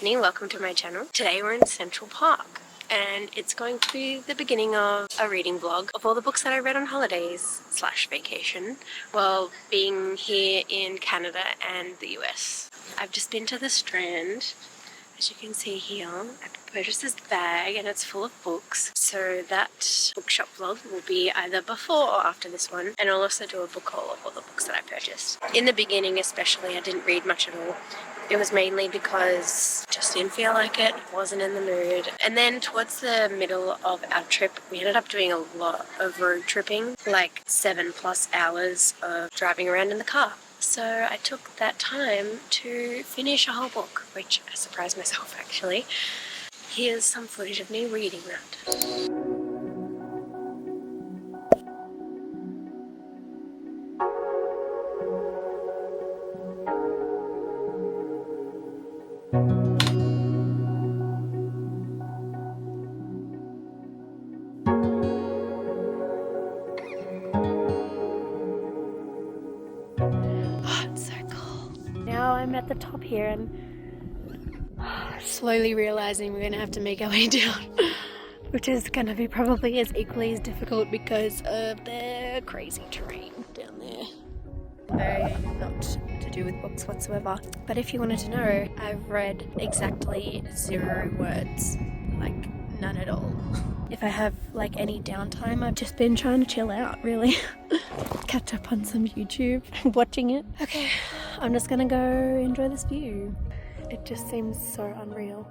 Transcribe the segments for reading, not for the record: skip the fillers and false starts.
evening, welcome to my channel. Today we're in Central Park and it's going to be the beginning of a reading vlog of all the books that I read on holidays / vacation while being here in Canada and the US. I've just been to the Strand. As you can see here, I purchased this bag and it's full of books. So that bookshop vlog will be either before or after this one. And I'll also do a book haul of all the books that I purchased. In the beginning especially, I didn't read much at all. It was mainly because I just didn't feel like it, wasn't in the mood. And then towards the middle of our trip, we ended up doing a lot of road tripping, like 7+ hours of driving around in the car. So I took that time to finish a whole book, which I surprised myself actually. Here's some footage of me reading that. Now I'm at the top here and slowly realizing we're gonna have to make our way down, which is gonna be probably as equally as difficult because of the crazy terrain down there. Not to do with books whatsoever, but if you wanted to know, I've read exactly 0 words, like none at all. If I have like any downtime, I've just been trying to chill out really. Catch up on some YouTube, watching it. Okay, I'm just gonna go enjoy this view. It just seems so unreal.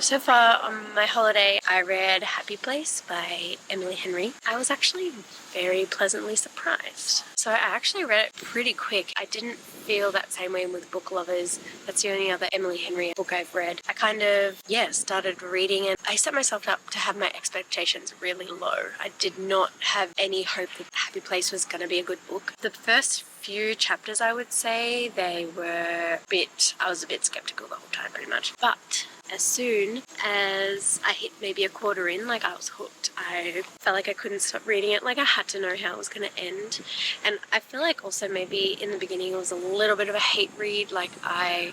So far on my holiday, I read Happy Place by Emily Henry. I was actually very pleasantly surprised. So I actually read it pretty quick. I didn't feel that same way with Book Lovers. That's the only other Emily Henry book I've read. I kind of, started reading and I set myself up to have my expectations really low. I did not have any hope that Happy Place was going to be a good book. The first few chapters, I would say, I was a bit skeptical the whole time pretty much. But as soon as I hit maybe a quarter in, like I was hooked. I felt like I couldn't stop reading it, like I had to know how it was going to end. And I feel like also maybe in the beginning it was a little bit of a hate read, like I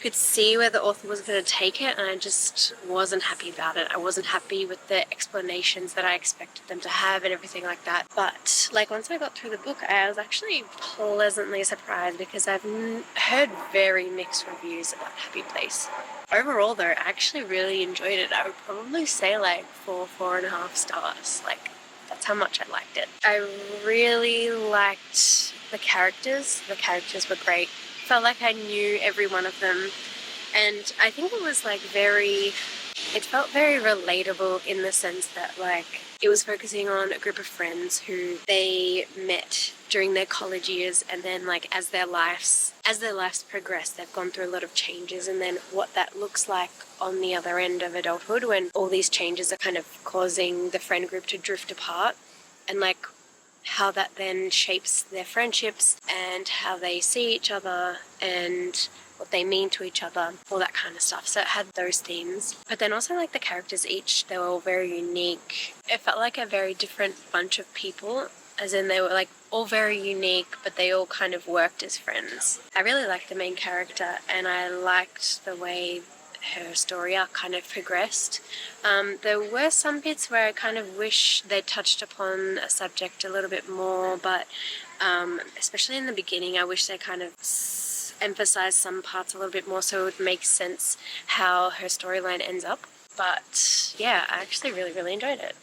could see where the author was going to take it and I just wasn't happy about it. I wasn't happy with the explanations that I expected them to have and everything like that. But like once I got through the book, I was actually pleasantly surprised because I've heard very mixed reviews about Happy Place. Overall though, I actually really enjoyed it. I would probably say like 4.5 stars. Like that's how much I liked it. I really liked the characters. The characters were great. Felt like I knew every one of them. And I think it was like it felt very relatable in the sense that like it was focusing on a group of friends who they met during their college years, and then like as their lives progress, they've gone through a lot of changes, and then what that looks like on the other end of adulthood when all these changes are kind of causing the friend group to drift apart, and like how that then shapes their friendships and how they see each other and what they mean to each other, all that kind of stuff. So it had those themes. But then also like the characters they were all very unique. It felt like a very different bunch of people, as in they were like all very unique, but they all kind of worked as friends. I really liked the main character, and I liked the way her story arc kind of progressed. There were some bits where I kind of wish they touched upon a subject a little bit more, but especially in the beginning, I wish they kind of emphasized some parts a little bit more so it would make sense how her storyline ends up. But yeah, I actually really, really enjoyed it.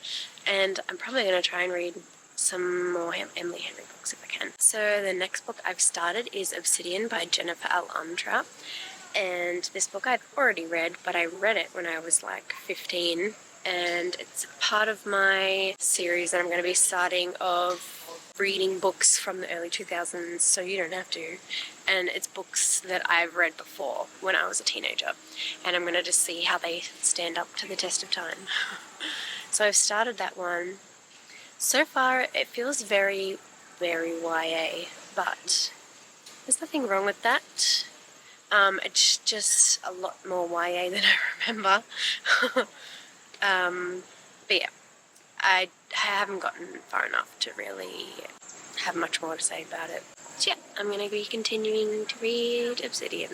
And I'm probably going to try and read some more Emily Henry books if I can. So the next book I've started is Obsidian by Jennifer L. Armentrout. And this book I've already read, but I read it when I was like 15, and it's part of my series that I'm going to be starting of reading books from the early 2000s, so you don't have to. And it's books that I've read before when I was a teenager, and I'm going to just see how they stand up to the test of time. So I've started that one. So far it feels very, very YA, but there's nothing wrong with that. It's just a lot more YA than I remember. But yeah, I haven't gotten far enough to really have much more to say about it. So yeah, I'm going to be continuing to read Obsidian.